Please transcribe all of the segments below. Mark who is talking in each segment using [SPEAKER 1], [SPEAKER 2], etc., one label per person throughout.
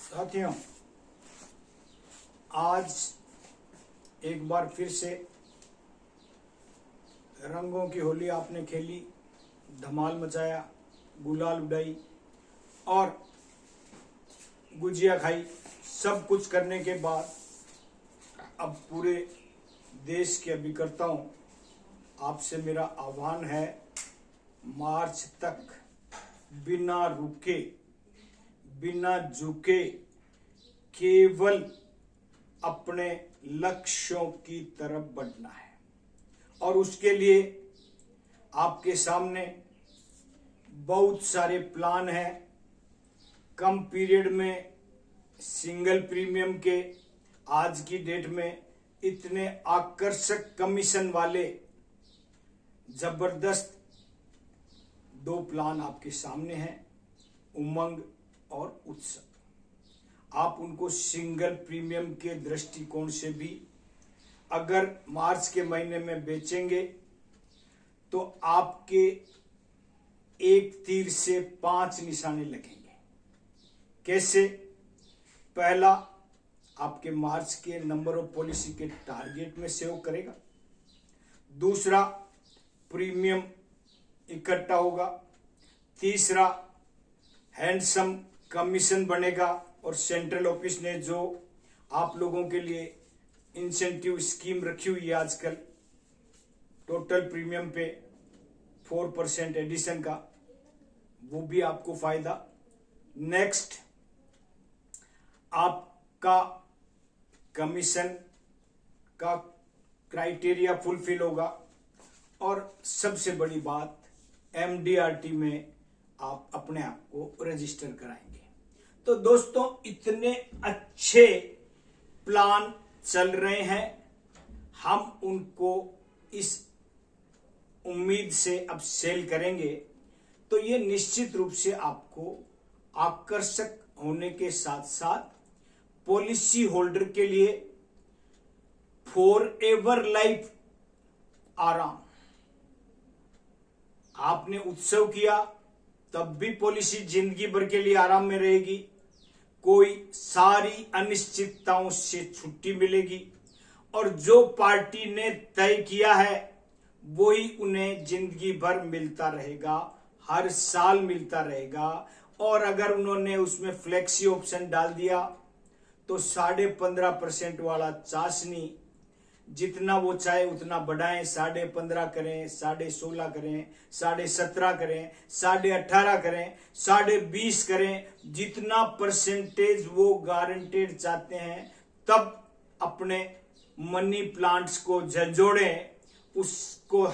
[SPEAKER 1] साथियों, आज एक बार फिर से रंगों की होली आपने खेली, धमाल मचाया, गुलाल उड़ाई और गुजिया खाई। सब कुछ करने के बाद अब पूरे देश के अभिकर्ताओं, आपसे मेरा आह्वान है, मार्च तक बिना रुके, बिना झुके, केवल अपने लक्ष्यों की तरफ बढ़ना है। और उसके लिए आपके सामने बहुत सारे प्लान हैं। कम पीरियड में सिंगल प्रीमियम के आज की डेट में इतने आकर्षक कमीशन वाले जबरदस्त दो प्लान आपके सामने हैं, उमंग और उत्सव। आप उनको सिंगल प्रीमियम के दृष्टिकोण से भी अगर मार्च के महीने में बेचेंगे तो आपके एक तीर से 5 निशाने लगेंगे। कैसे? पहला, आपके मार्च के नंबर ऑफ पॉलिसी के टारगेट में सेव करेगा। दूसरा, प्रीमियम इकट्ठा होगा। तीसरा, हैंडसम कमीशन बनेगा। और सेंट्रल ऑफिस ने जो आप लोगों के लिए इंसेंटिव स्कीम रखी हुई है आजकल, टोटल प्रीमियम पे 4% एडिशन का, वो भी आपको फायदा। नेक्स्ट, आपका कमीशन का क्राइटेरिया फुलफिल होगा। और सबसे बड़ी बात, MDRT में आप अपने आप को रजिस्टर कराएंगे। तो दोस्तों, इतने अच्छे प्लान चल रहे हैं, हम उनको इस उम्मीद से अब सेल करेंगे तो ये निश्चित रूप से आपको आकर्षक होने के साथ साथ पॉलिसी होल्डर के लिए फॉरएवर लाइफ आराम। आपने उत्सव किया तब भी पॉलिसी जिंदगी भर के लिए आराम में रहेगी। कोई सारी अनिश्चितताओं से छुट्टी मिलेगी और जो पार्टी ने तय किया है वही उन्हें जिंदगी भर मिलता रहेगा, हर साल मिलता रहेगा। और अगर उन्होंने उसमें फ्लेक्सी ऑप्शन डाल दिया तो 15.5% वाला चाशनी, जितना वो चाहे उतना बढ़ाएं, 15.5 करें, 16.5 करें, 17.5 करें, 18.5 करें, 20.5 करें, जितना परसेंटेज वो गारंटेड चाहते हैं, तब अपने मनी प्लांट्स को झंझोड़ें, उसको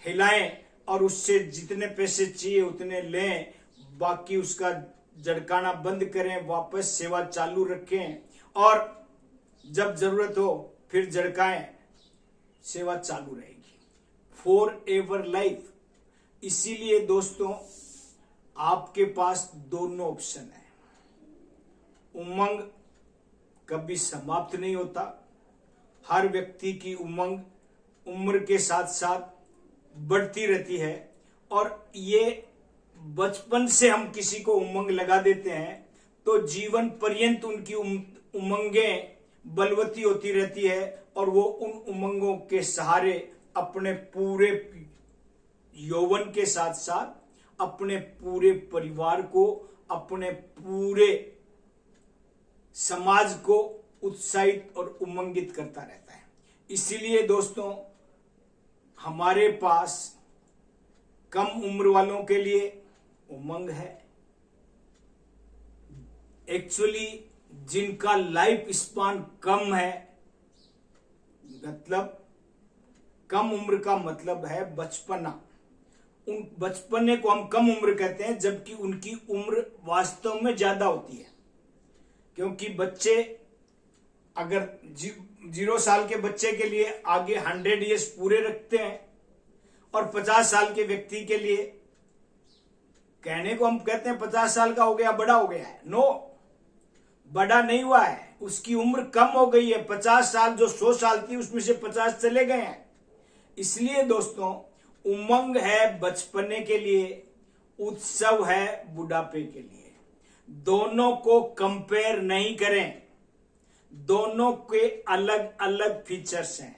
[SPEAKER 1] हिलाएं और उससे जितने पैसे चाहिए उतने लें। बाकी उसका झड़काना बंद करें, वापस सेवा चालू रखें और जब जरूरत हो फिर झड़काएं, सेवा चालू रहेगी। Forever life. इसीलिए दोस्तों, आपके पास दोनों ऑप्शन है। उमंग कभी समाप्त नहीं होता। हर व्यक्ति की उमंग उम्र के साथ साथ बढ़ती रहती है और ये बचपन से हम किसी को उमंग लगा देते हैं तो जीवन पर्यंत उनकी उमंगें बलवती होती रहती है और वो उन उमंगों के सहारे अपने पूरे यौवन के साथ साथ अपने पूरे परिवार को, अपने पूरे समाज को उत्साहित और उमंगित करता रहता है। इसीलिए दोस्तों, हमारे पास कम उम्र वालों के लिए उमंग है। एक्चुअली जिनका लाइफ स्पान कम है, मतलब कम उम्र का मतलब है बचपना। उन बचपने को हम कम उम्र कहते हैं, जबकि उनकी उम्र वास्तव में ज्यादा होती है। क्योंकि बच्चे अगर 0 साल के बच्चे के लिए आगे 100 ईयर्स पूरे रखते हैं और 50 साल के व्यक्ति के लिए, कहने को हम कहते हैं 50 साल का हो गया, बड़ा हो गया है। नो, बड़ा नहीं हुआ है, उसकी उम्र कम हो गई है। 50 साल जो 100 साल थी उसमें से 50 चले गए हैं। इसलिए दोस्तों, उमंग है बचपने के लिए, उत्सव है बुढ़ापे के लिए। दोनों को कंपेयर नहीं करें, दोनों के अलग अलग फीचर्स हैं।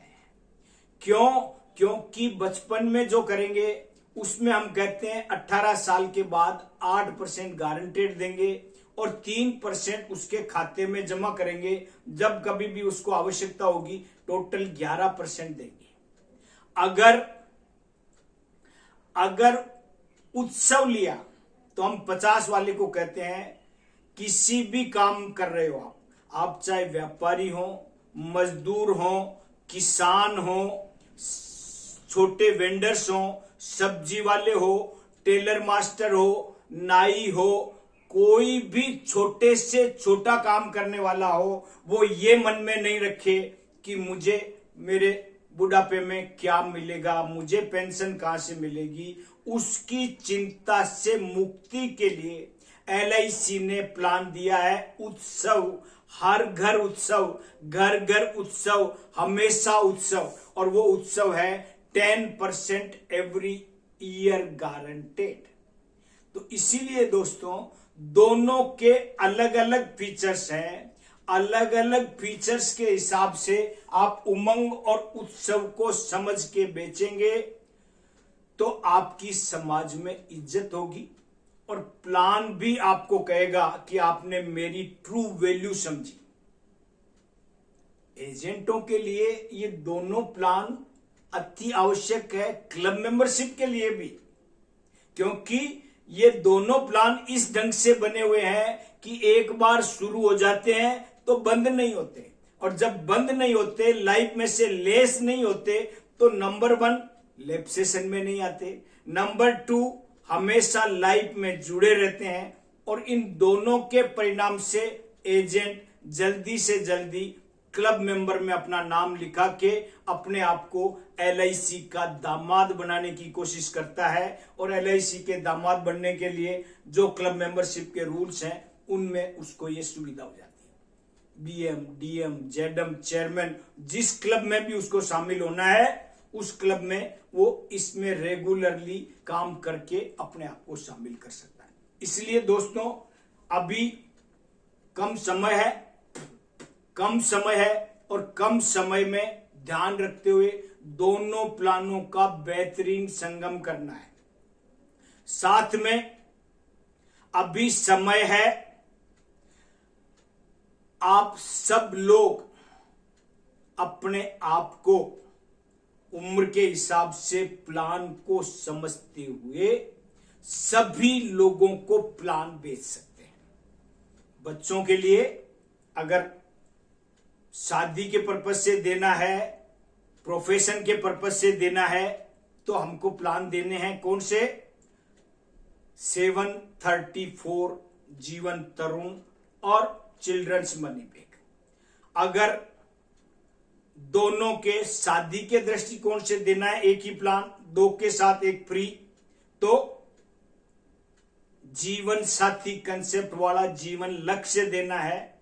[SPEAKER 1] क्यों? क्योंकि बचपन में जो करेंगे उसमें हम कहते हैं 18 साल के बाद 8% गारंटेड देंगे और 3% उसके खाते में जमा करेंगे, जब कभी भी उसको आवश्यकता होगी टोटल 11% देंगे। अगर उत्सव लिया तो हम 50 वाले को कहते हैं किसी भी काम कर रहे हो आप चाहे व्यापारी हो, मजदूर हो, किसान हो, छोटे वेंडर्स हो, सब्जी वाले हो, टेलर मास्टर हो, नाई हो, कोई भी छोटे से छोटा काम करने वाला हो, वो ये मन में नहीं रखे कि मुझे मेरे बुढ़ापे में क्या मिलेगा, मुझे पेंशन कहां से मिलेगी। उसकी चिंता से मुक्ति के लिए LIC ने प्लान दिया है उत्सव, हर घर उत्सव, घर घर उत्सव, हमेशा उत्सव, और वो उत्सव है 10% एवरी ईयर गारंटेड। तो इसीलिए दोस्तों दोनों के अलग अलग फीचर्स हैं, अलग अलग फीचर्स के हिसाब से आप उमंग और उत्सव को समझ के बेचेंगे तो आपकी समाज में इज्जत होगी और प्लान भी आपको कहेगा कि आपने मेरी ट्रू वैल्यू समझी। एजेंटों के लिए ये दोनों प्लान अति आवश्यक है, क्लब मेंबरशिप के लिए भी, क्योंकि ये दोनों प्लान इस ढंग से बने हुए हैं कि एक बार शुरू हो जाते हैं तो बंद नहीं होते, और जब बंद नहीं होते, लाइफ में से लेस नहीं होते, तो नंबर 1 लेप सेशन में नहीं आते, नंबर 2 हमेशा लाइफ में जुड़े रहते हैं, और इन दोनों के परिणाम से एजेंट जल्दी से जल्दी क्लब मेंबर में अपना नाम लिखा के अपने आप को LIC का दामाद बनाने की कोशिश करता है। और LIC के दामाद बनने के लिए जो क्लब मेंबरशिप के रूल्स हैं उनमें उसको ये सुविधा हो जाती है। BM, DM, ZM, चेयरमैन, जिस क्लब में भी उसको शामिल होना है उस क्लब में वो इसमें रेगुलरली काम करके अपने आप को शामिल कर सकता है। इसलिए दोस्तों अभी कम समय है और कम समय में ध्यान रखते हुए दोनों प्लानों का बेहतरीन संगम करना है। साथ में अभी समय है, आप सब लोग अपने आप को उम्र के हिसाब से प्लान को समझते हुए सभी लोगों को प्लान बेच सकते हैं। बच्चों के लिए अगर शादी के पर्पज से देना है, प्रोफेशन के पर्पज से देना है, तो हमको प्लान देने हैं कौन से? 734 जीवन तरुण और चिल्ड्रंस मनी बैग। अगर दोनों के शादी के दृष्टिकोण से देना है एक ही प्लान, 2 के साथ एक फ्री, तो जीवन साथी कंसेप्ट वाला जीवन लक्ष्य देना है।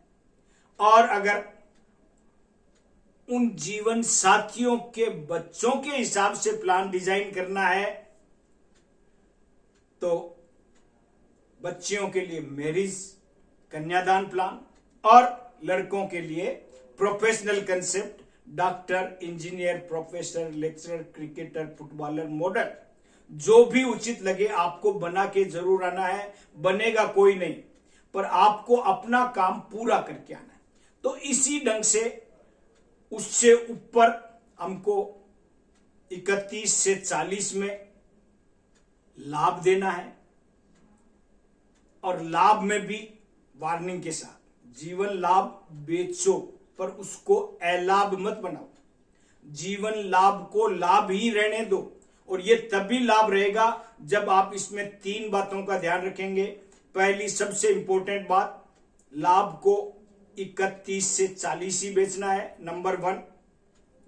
[SPEAKER 1] और अगर उन जीवन साथियों के बच्चों के हिसाब से प्लान डिजाइन करना है तो बच्चियों के लिए मैरिज कन्यादान प्लान और लड़कों के लिए professional concept doctor, engineer, professor, lecturer, cricketer, footballer, model, जो भी उचित लगे आपको बना के जरूर आना है। बनेगा कोई नहीं, पर आपको अपना काम पूरा करके आना है। तो इसी ढंग से उससे ऊपर हमको 31 से 40 में लाभ देना है, और लाभ में भी वार्निंग के साथ, जीवन लाभ बेचो पर उसको अलाभ मत बनाओ, जीवन लाभ को लाभ ही रहने दो। और ये तभी लाभ रहेगा जब आप इसमें 3 बातों का ध्यान रखेंगे। पहली सबसे इंपॉर्टेंट बात, लाभ को 31 से 40 ही बेचना है। Number 1,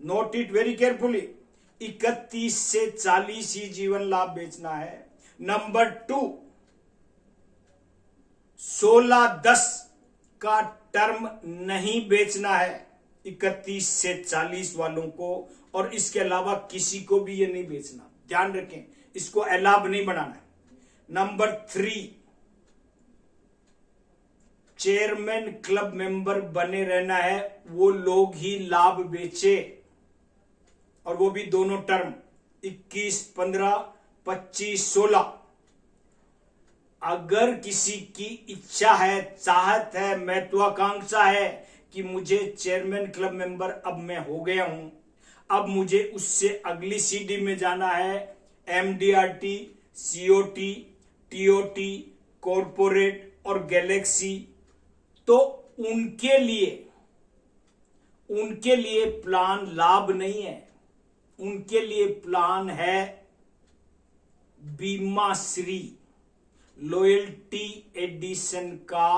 [SPEAKER 1] note it very carefully, 31 से 40 ही जीवन लाभ बेचना है। नंबर 2, 16-10 का टर्म नहीं बेचना है 31 से 40 वालों को, और इसके अलावा किसी को भी ये नहीं बेचना, ध्यान रखें, इसको अलाभ नहीं बनाना है। नंबर 3, चेयरमैन क्लब मेंबर बने रहना है, वो लोग ही लाभ बेचे, और वो भी दोनों टर्म 21, 15, 25, 16। अगर किसी की इच्छा है, चाहत है, महत्वाकांक्षा है कि मुझे चेयरमैन क्लब मेंबर अब मैं हो गया हूं, अब मुझे उससे अगली सीडी में जाना है, एमडीआरटी, सीओटी, टीओटी, कॉरपोरेट और गैलेक्सी, तो उनके लिए प्लान लाभ नहीं है, उनके लिए प्लान है बीमा श्री लॉयल्टी एडिशन का,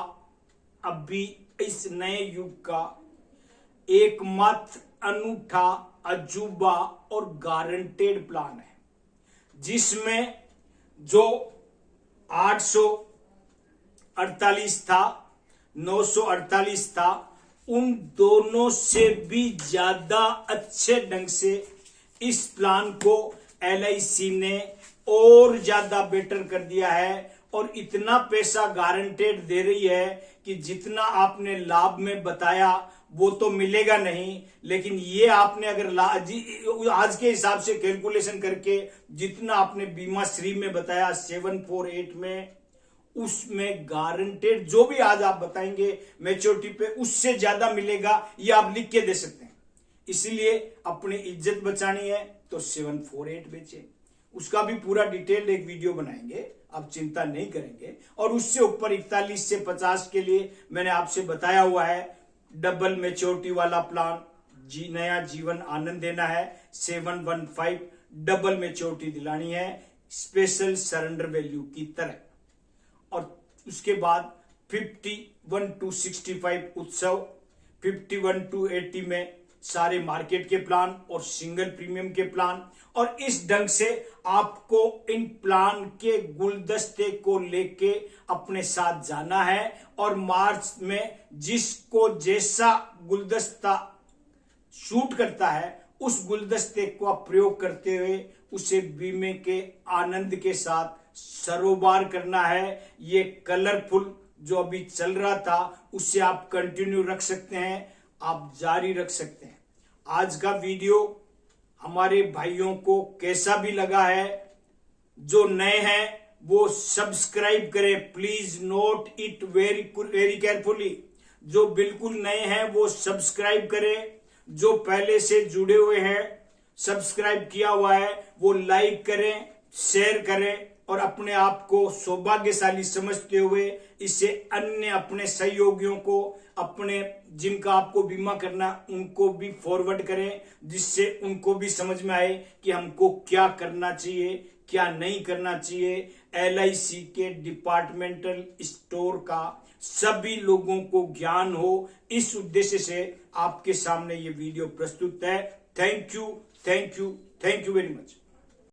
[SPEAKER 1] अभी इस नए युग का एकमात्र अनूठा, अजूबा और गारंटेड प्लान है, जिसमें जो 848 था, 948 था, उन दोनों से भी ज्यादा अच्छे ढंग से इस प्लान को एलआईसी ने और ज्यादा बेटर कर दिया है, और इतना पैसा गारंटेड दे रही है कि जितना आपने लाभ में बताया वो तो मिलेगा नहीं, लेकिन ये आपने अगर आज के हिसाब से कैलकुलेशन करके जितना आपने बीमा श्री में बताया 748 में, उसमें गारंटेड जो भी आज आप बताएंगे मैच्योरिटी पे, उससे ज्यादा मिलेगा, ये आप लिख के दे सकते हैं। इसलिए अपनी इज्जत बचानी है तो 748 बेचे, उसका भी पूरा डिटेल एक वीडियो बनाएंगे, आप चिंता नहीं करेंगे। और उससे ऊपर 41 से 50 के लिए मैंने आपसे बताया हुआ है डबल मैच्योरिटी वाला प्लान, नया जीवन आनंद देना है, 715 डबल मैच्योरिटी दिलानी है स्पेशल सरेंडर वैल्यू की तरह। और उसके बाद 51 to 65 उत्सव, 51 to 80 में सारे मार्केट के प्लान और सिंगल प्रीमियम के प्लान, और इस ढंग से आपको इन प्लान के गुलदस्ते को लेके अपने साथ जाना है, और मार्च में जिसको जैसा गुलदस्ता शूट करता है उस गुलदस्ते को आप प्रयोग करते हुए उसे बीमे के आनंद के साथ सरोबार करना है। ये कलरफुल जो अभी चल रहा था उसे आप कंटिन्यू रख सकते हैं, आप जारी रख सकते हैं। आज का वीडियो हमारे भाइयों को कैसा भी लगा है, जो नए हैं वो सब्सक्राइब करें, please note it very carefully. जो बिल्कुल नए हैं वो सब्सक्राइब करें, जो पहले से जुड़े हुए हैं सब्सक्राइब किया हुआ है वो लाइक करें, शेयर करें, और अपने आप को सौभाग्यशाली समझते हुए इसे अन्य अपने सहयोगियों को, अपने जिनका आपको बीमा करना उनको भी फॉरवर्ड करें, जिससे उनको भी समझ में आए कि हमको क्या करना चाहिए, क्या नहीं करना चाहिए। एलआईसी के डिपार्टमेंटल स्टोर का सभी लोगों को ज्ञान हो, इस उद्देश्य से आपके सामने ये वीडियो प्रस्तुत है। Thank you, thank you, thank you very much.